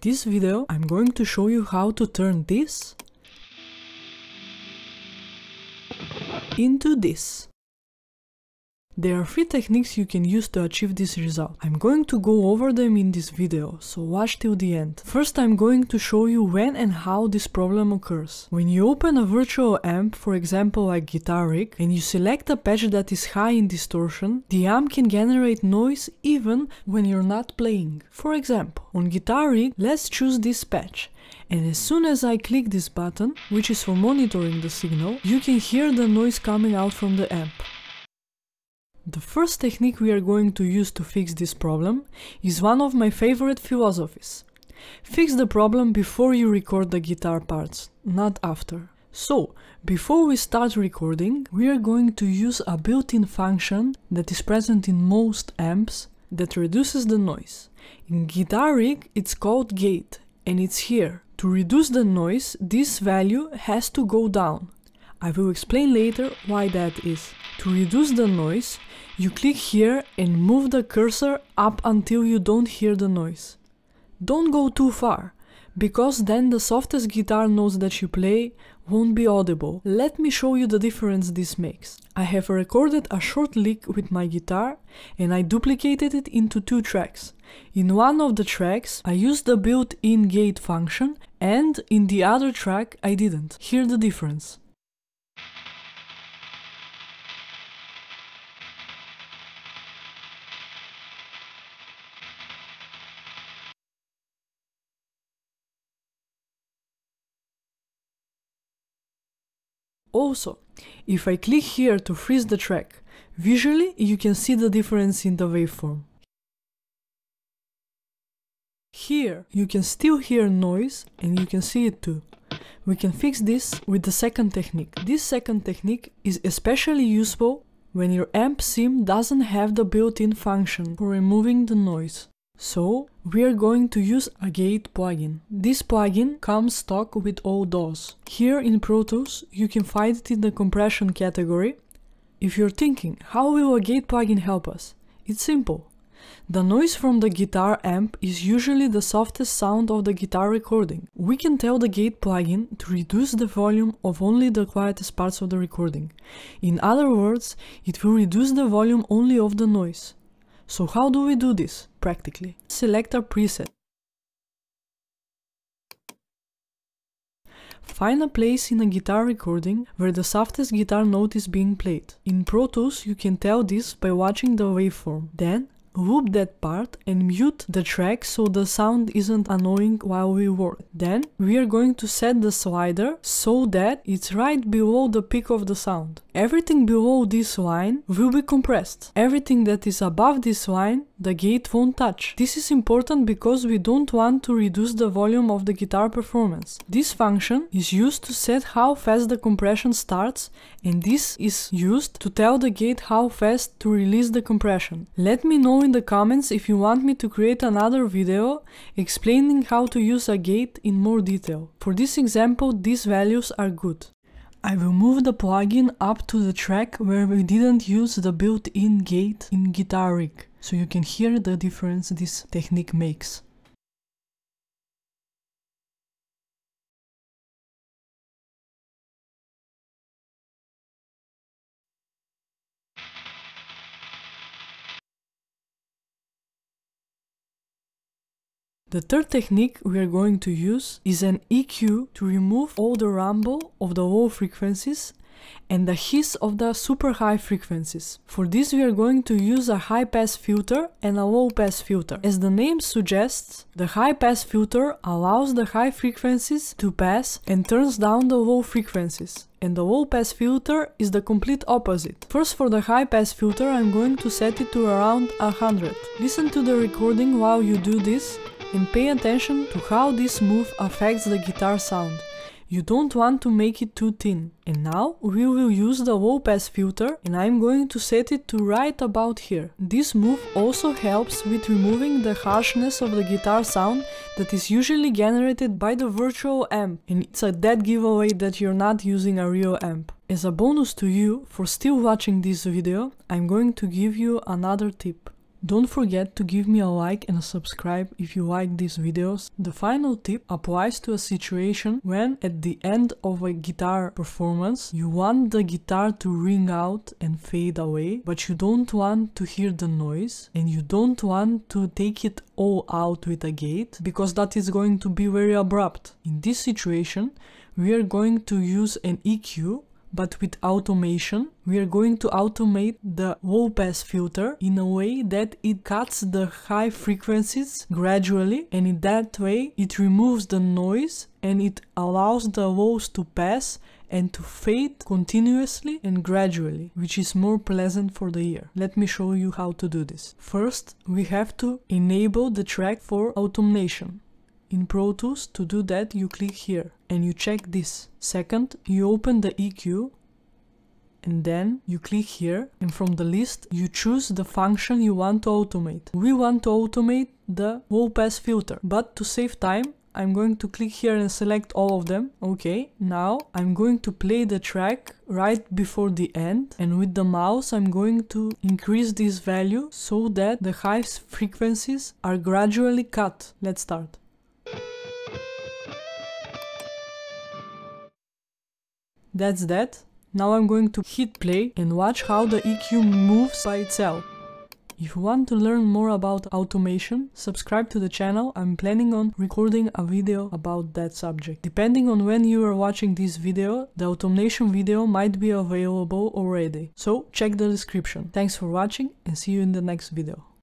this video, I'm going to show you how to turn this into this. There are 3 techniques you can use to achieve this result. I'm going to go over them in this video, so watch till the end. First, I'm going to show you when and how this problem occurs. When you open a virtual amp, for example like Guitar Rig, and you select a patch that is high in distortion, the amp can generate noise even when you're not playing. For example, on Guitar Rig, let's choose this patch. And as soon as I click this button, which is for monitoring the signal, you can hear the noise coming out from the amp. The first technique we are going to use to fix this problem is one of my favorite philosophies. Fix the problem before you record the guitar parts, not after. So, before we start recording, we are going to use a built-in function that is present in most amps that reduces the noise. In Guitar Rig, it's called gate, and it's here. To reduce the noise, this value has to go down. I will explain later why that is. To reduce the noise, you click here and move the cursor up until you don't hear the noise. Don't go too far, because then the softest guitar notes that you play won't be audible. Let me show you the difference this makes. I have recorded a short lick with my guitar and I duplicated it into 2 tracks. In one of the tracks I used the built-in gate function, and in the other track I didn't. Hear the difference. Also, if I click here to freeze the track, visually you can see the difference in the waveform. Here you can still hear noise and you can see it too. We can fix this with the second technique. This second technique is especially useful when your amp sim doesn't have the built-in function for removing the noise. So, we are going to use a gate plugin. This plugin comes stock with all DAWs. Here in Pro Tools, you can find it in the compression category. If you're thinking, how will a gate plugin help us? It's simple. The noise from the guitar amp is usually the softest sound of the guitar recording. We can tell the gate plugin to reduce the volume of only the quietest parts of the recording. In other words, it will reduce the volume only of the noise. So how do we do this, practically? Select a preset. Find a place in a guitar recording where the softest guitar note is being played. In Pro Tools you can tell this by watching the waveform. Then, loop that part and mute the track so the sound isn't annoying while we work. Then, we are going to set the slider so that it's right below the peak of the sound. Everything below this line will be compressed. Everything that is above this line, the gate won't touch. This is important because we don't want to reduce the volume of the guitar performance. This function is used to set how fast the compression starts, and this is used to tell the gate how fast to release the compression. Let me know in the comments if you want me to create another video explaining how to use a gate in more detail. For this example, these values are good. I will move the plugin up to the track where we didn't use the built-in gate in Guitar Rig, so you can hear the difference this technique makes. The third technique we are going to use is an EQ to remove all the rumble of the low frequencies and the hiss of the super high frequencies. For this we are going to use a high pass filter and a low pass filter. As the name suggests, the high pass filter allows the high frequencies to pass and turns down the low frequencies. And the low pass filter is the complete opposite. First, for the high pass filter I'm going to set it to around 100. Listen to the recording while you do this and pay attention to how this move affects the guitar sound. You don't want to make it too thin. And now we will use the low pass filter and I'm going to set it to right about here. This move also helps with removing the harshness of the guitar sound that is usually generated by the virtual amp, and it's a dead giveaway that you're not using a real amp. As a bonus to you for still watching this video, I'm going to give you another tip. Don't forget to give me a like and a subscribe if you like these videos. The final tip applies to a situation when at the end of a guitar performance you want the guitar to ring out and fade away, but you don't want to hear the noise and you don't want to take it all out with a gate because that is going to be very abrupt. In this situation we are going to use an EQ, but with automation. We are going to automate the low pass filter in a way that it cuts the high frequencies gradually, and in that way it removes the noise and it allows the lows to pass and to fade continuously and gradually, which is more pleasant for the ear. Let me show you how to do this. First, we have to enable the track for automation. In Pro Tools, to do that, you click here and you check this. Second, you open the EQ and then you click here, and from the list you choose the function you want to automate. We want to automate the low pass filter, but to save time I'm going to click here and select all of them. Okay, now I'm going to play the track right before the end, and with the mouse I'm going to increase this value so that the high frequencies are gradually cut. Let's start. That's that. Now I'm going to hit play and watch how the EQ moves by itself. If you want to learn more about automation, subscribe to the channel. I'm planning on recording a video about that subject. Depending on when you are watching this video, the automation video might be available already. So check the description. Thanks for watching and see you in the next video.